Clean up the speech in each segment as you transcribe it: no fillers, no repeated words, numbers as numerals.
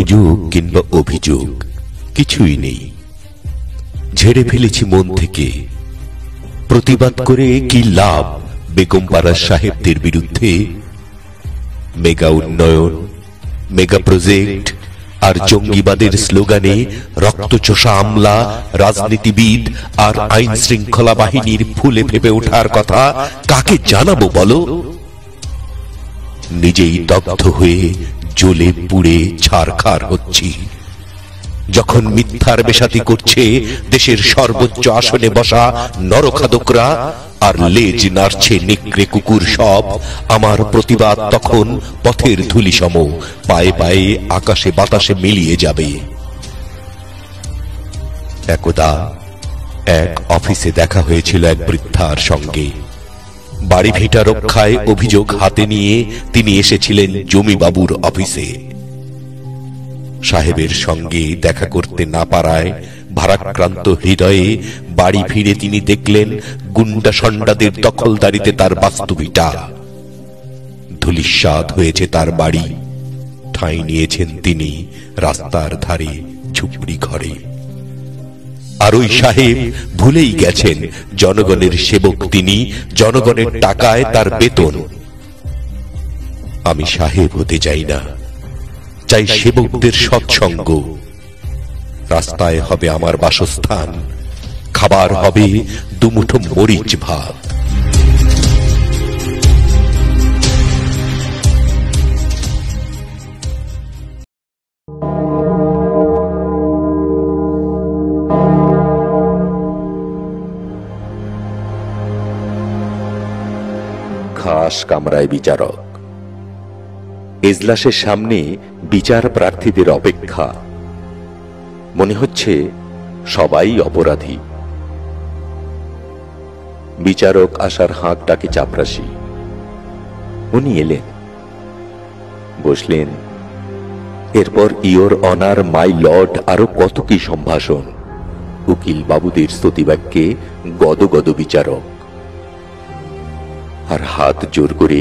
অনুযোগ কিংবা অভিযোগ কিছুই নেই। ঝেড়ে ফেলেছি মন থেকে। প্রতিবাদ করে কি লাভ বেগমপাড়ার সাহেবদের বিরুদ্ধে? মেগা উন্নয়ন, মেগা প্রজেক্ট আর জঙ্গিবাদের স্লোগানে রক্তচোষা আমলা, রাজনীতিবিদ আর আইন শৃঙ্খলা বাহিনীর ফুলে ফেপে ওঠার কথা কাকে জানাবো বলো? নিজেই দগ্ধ হয়ে জ্বলে পুড়ে ছারখার হচ্ছি। যখন মিথ্যার বেশাতি করছে দেশের সর্বোচ্চ আসনে বসা নরখাদকরা, আর লেজ নাড়ছে নেকড়ে কুকুর সব, আমার প্রতিবাদ তখন পথের ধুলিসম পায়ে পায়ে আকাশে বাতাসে মিলিয়ে যাবে। একদা এক অফিসে দেখা হয়েছিল এক বৃদ্ধার সঙ্গে। বাড়ি ভিটা রক্ষায় অভিযোগ হাতে নিয়ে তিনি এসেছিলেন জমিবাবুর অফিসে। সাহেবের সঙ্গে দেখা করতে না পারায় ভারাক্রান্ত হৃদয়ে বাড়ি ফিরে তিনি দেখলেন গুন্ডা সন্ডাদের দখলদারিতে তার বাস্তুভিটা। ধূলিসাৎ হয়েছে তার বাড়ি, ঠাঁই নিয়েছেন তিনি রাস্তার ধারে ঝুপড়ি ঘরে। আর ওই সাহেব ভুলেই গেছেন জনগণের সেবক তিনি, জনগণের টাকায় তার বেতন। আমি সাহেব হতে চাই না, চাই সেবকদের সৎসঙ্গ। রাস্তায় হবে আমার বাসস্থান, খাবার হবে দুমুঠো মরিচ ভাত। খাস কামরায় বিচারক। এজলাসের সামনে বিচার প্রার্থীদের অপেক্ষা। মনে হচ্ছে সবাই অপরাধী। বিচারক আসার হাঁক ডাকে চাপরাশি। উনি এলেন, বসলেন। এরপর ইয়োর অনার, মাই লর্ড, আরো কত কি সম্ভাষণ। উকিল বাবুদের স্তুতিবাক্যে গদগদ বিচারক। আর হাত জোর করে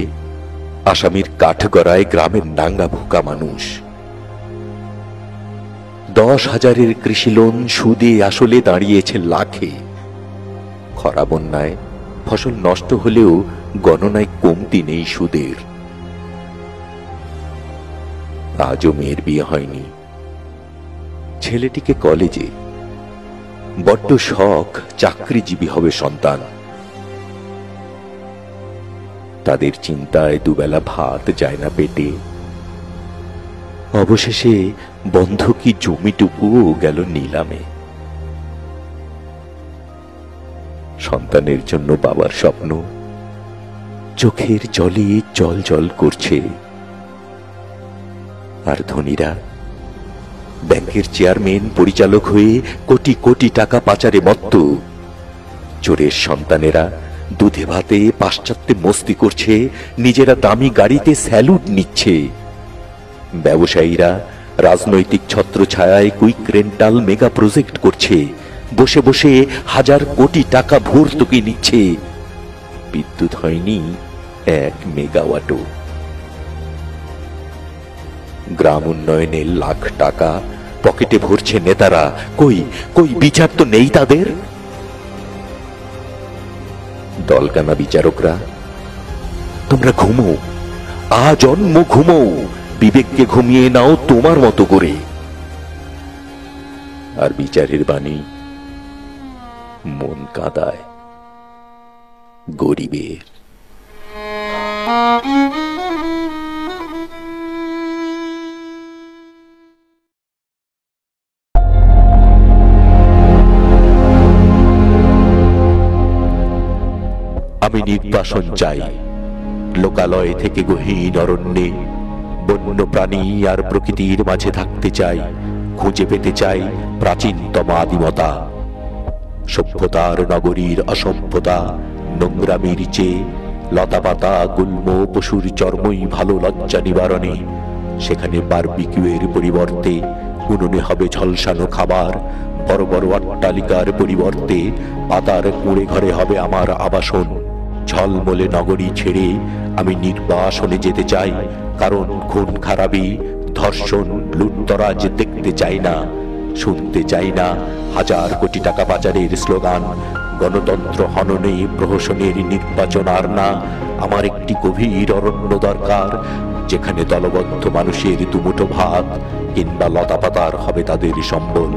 আসামির কাঠগড়ায় গ্রামের নাঙ্গা ভুকা মানুষ। 10,000-এর কৃষি লোন সুদে আসলে দাঁড়িয়েছে লাখে। খরা বন্যায় ফসল নষ্ট হলেও গণনায় কমতি নেই সুদের। আজও মেয়ের বিয়ে হয়নি। ছেলেটিকে কলেজে, বড্ড শখ চাকরিজীবী হবে সন্তান। তাদের চিন্তায় দুবেলা ভাত যায় না পেটে। অবশেষে বন্ধকি জমিটুকুও গেল নিলামে। সন্তানের জন্য বাবার স্বপ্ন চোখের জলে জল জল করছে। আর ধনীরা ব্যাংকের চেয়ারম্যান, পরিচালক হয়ে কোটি কোটি টাকা পাচারে মত্ত। চোরের সন্তানেরা দুধে ভাতে পাশ্চাত্যে মস্তি করছে, নিজেরা দামি গাড়িতে স্যালুট নিচ্ছে। ব্যবসায়ীরা রাজনৈতিক ছত্রছায়ায় কুইক রেন্টাল মেগা প্রজেক্ট করছে, বসে বসে 1000 কোটি টাকা ভর্তুকি নিচ্ছে। বিদ্যুৎ হয়নি 1 মেগাওয়াটও। গ্রাম উন্নয়নের লাখ টাকা পকেটে ভরছে নেতারা। কই কই বিচার তো নেই তাদের। দলকানা বিচারকরা, তোমরা ঘুমো, আজন্ম ঘুমো, বিবেককে ঘুমিয়ে নাও তোমার মতো করে। আর বিচারের বাণী মন কাঁদায় গরিবের। আমি নির্বাসন চাই, লোকালয় থেকে গহীন অরণ্যে। বন্য প্রাণী আর প্রকৃতির মাঝে থাকতে চাই, খুঁজে পেতে চাই প্রাচীনতম আদিমতা। সভ্যতার নগরীর অসভ্যতা, নোংরামির চেয়ে লতাপাতা, গুল্ম, পশুর চর্মই ভালো লজ্জা নিবারণে। সেখানে বারবিকিউয়ের পরিবর্তে উনুনে হবে ঝলসানো খাবার। বড় বড় অট্টালিকার পরিবর্তে পাতার কুঁড়ে ঘরে হবে আমার আবাসন। ঝলমলে নগরী ছেড়ে আমি নির্বাসনে যেতে চাই, কারণ খুন খারাপি, ধর্ষণ লুটতরাজ দেখতে চাই না, শুনতে চাই না হাজার কোটি টাকা পাচারের স্লোগান। গণতন্ত্র হননে প্রহসনের নির্বাচন আর না, আমার একটি গভীর অরণ্য দরকার, যেখানে দলবদ্ধ মানুষের দুমুঠো ভাত কিংবা লতাপাতার হবে তাদের সম্বল।